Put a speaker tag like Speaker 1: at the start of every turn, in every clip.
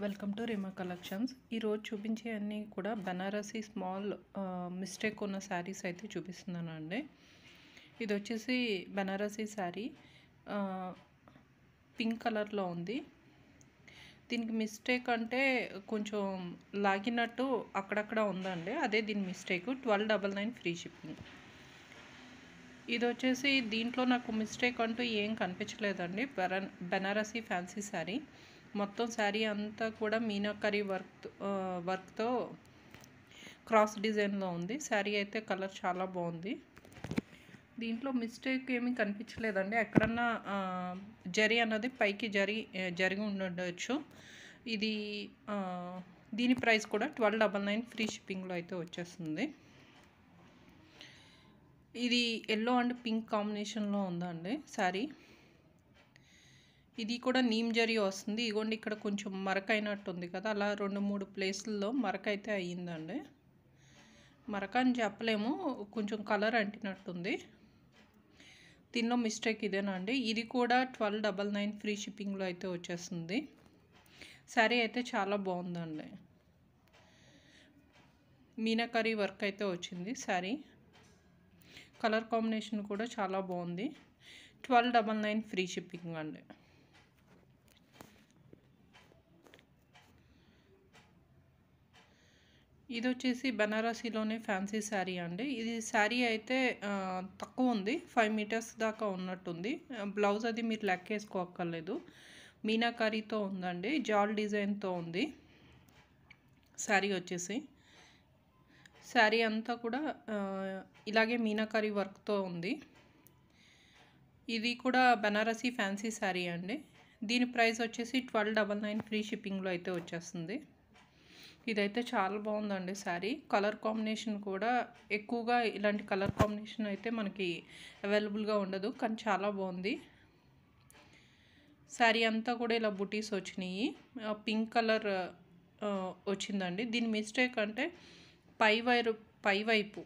Speaker 1: Welcome to రిమా collections. ఈరోజు చూపించే అన్నీ కూడా బనారసీ స్మాల్ మిస్టేక్ ఉన్న శారీస్ అయితే చూపిస్తున్నానండి. ఇది వచ్చేసి బనారసీ శారీ పింక్ కలర్లో ఉంది. దీనికి మిస్టేక్ అంటే కొంచెం లాగినట్టు అక్కడక్కడ ఉందండి, అదే దీని మిస్టేక్. 1299 free shipping. ఇది వచ్చేసి దీంట్లో నాకు మిస్టేక్ అంటూ ఏం కనిపించలేదండి. బనారసీ ఫ్యాన్సీ శారీ మొత్తం శారీ అంతా కూడా మీనాకరీ వర్క్తో క్రాస్ డిజైన్లో ఉంది. శారీ అయితే కలర్ చాలా బాగుంది. దీంట్లో మిస్టేక్ ఏమీ కనిపించలేదండి. ఎక్కడన్నా జరీ అన్నది పైకి జరిగి ఉండొచ్చు. ఇది దీని ప్రైస్ కూడా 1299 ఫ్రీ షిప్పింగ్లో అయితే వచ్చేస్తుంది. ఇది ఎల్లో అండ్ పింక్ కాంబినేషన్లో ఉందండి శారీ. ఇది కూడా నీమ్ జరీ వస్తుంది. ఇగోండి, ఇక్కడ కొంచెం మరక అయినట్టు ఉంది కదా, అలా 2-3 ప్లేసుల్లో మరక అయితే అయ్యిందండి. మరక అని చెప్పలేము, కొంచెం కలర్ అంటినట్టుంది. దీనిలో మిస్టేక్ ఇదేనండి. ఇది కూడా 1299 ఫ్రీ షిప్పింగ్లో అయితే వచ్చేస్తుంది. శారీ అయితే చాలా బాగుందండి. మీనాకరీ వర్క్ అయితే వచ్చింది శారీ. కలర్ కాంబినేషన్ కూడా చాలా బాగుంది. 1299 ఫ్రీ షిప్పింగ్ అండి. ఇది వచ్చేసి బనారసీలోనే ఫ్యాన్సీ శారీ అండి. ఇది శారీ అయితే తక్కువ ఉంది, 5 మీటర్స్ దాకా ఉన్నట్టుంది. బ్లౌజ్ అది మీరు లెక్కేసుకోక్కర్లేదు. మీనాకరీతో ఉందండి, జాల్ డిజైన్తో ఉంది శారీ వచ్చేసి. శారీ అంతా కూడా ఇలాగే మీనాకరీ వర్క్తో ఉంది. ఇది కూడా బనారసీ ఫ్యాన్సీ శారీ అండి. దీని ప్రైస్ వచ్చేసి 1299 ఫ్రీ షిప్పింగ్లో అయితే వచ్చేస్తుంది. ఇదైతే చాలా బాగుందండి శారీ. కలర్ కాంబినేషన్ కూడా ఎక్కువగా ఇలాంటి కలర్ కాంబినేషన్ అయితే మనకి అవైలబుల్గా ఉండదు, కానీ చాలా బాగుంది. శారీ అంతా కూడా ఇలా బుటీస్ వచ్చినాయి. పింక్ కలర్ వచ్చిందండి. దీని మిస్టేక్ అంటే పైవైపు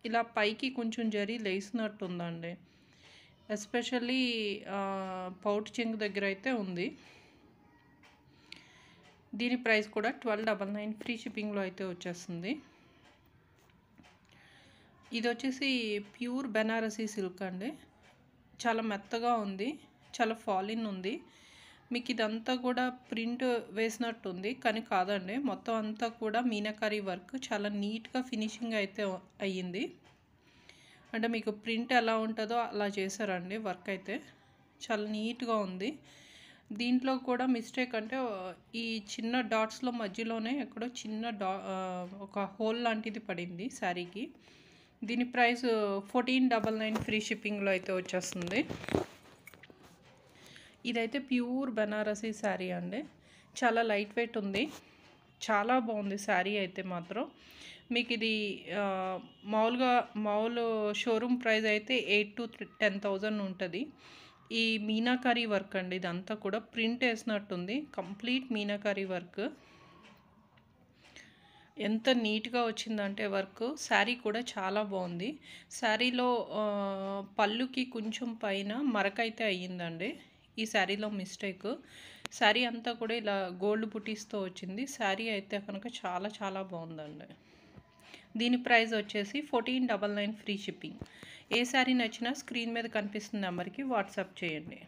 Speaker 1: ఇలా పైకి కొంచెం జరీ లేసినట్టు ఉందండి. ఎస్పెషల్లీ పౌట్ చెంగు దగ్గర అయితే ఉంది. దీని ప్రైస్ కూడా 1299 ఫ్రీ షిప్పింగ్లో అయితే వచ్చేస్తుంది. ఇది వచ్చేసి ప్యూర్ బెనారసీ సిల్క్ అండి. చాలా మెత్తగా ఉంది, చాలా ఫాలిన్ ఉంది. మీకు ఇదంతా కూడా ప్రింట్ వేసినట్టు ఉంది, కానీ కాదండి. మొత్తం అంతా కూడా మీనాకరీ వర్క్ చాలా నీట్గా ఫినిషింగ్ అయితే అయ్యింది. అంటే మీకు ప్రింట్ ఎలా ఉంటుందో అలా చేశారండి. వర్క్ అయితే చాలా నీట్గా ఉంది. దీంట్లో కూడా మిస్టేక్ అంటే ఈ చిన్న డాట్స్లో మధ్యలోనే ఎక్కడో చిన్న ఒక హోల్ లాంటిది పడింది శారీకి. దీని ప్రైస్ 1499 ఫ్రీ షిప్పింగ్లో అయితే వచ్చేస్తుంది. ఇదైతే ప్యూర్ బనారసీ శారీ అండి. చాలా లైట్ వెయిట్ ఉంది, చాలా బాగుంది శారీ అయితే మాత్రం. మీకు ఇది మామూలు షోరూమ్ ప్రైస్ అయితే 8,000 to 10,000 ఉంటుంది. ఈ మీనాకరీ వర్క్ అండి, ఇదంతా కూడా ప్రింట్ వేసినట్టుంది. కంప్లీట్ మీనాకరీ వర్క్ ఎంత నీట్గా వచ్చిందంటే వర్క్. శారీ కూడా చాలా బాగుంది. శారీలో పళ్ళుకి కొంచెం పైన మరక అయితే అయ్యిందండి ఈ శారీలో మిస్టేక్. శారీ అంతా కూడా ఇలా గోల్డ్ బుటీస్తో వచ్చింది. శారీ అయితే కనుక చాలా చాలా బాగుందండి. దీని ప్రైస్ వచ్చేసి 1499 ఫ్రీ షిప్పింగ్. ఏ శారీ నచ్చినా స్క్రీన్ మీద కనిపిస్తున్న నెంబర్కి వాట్సాప్ చేయండి.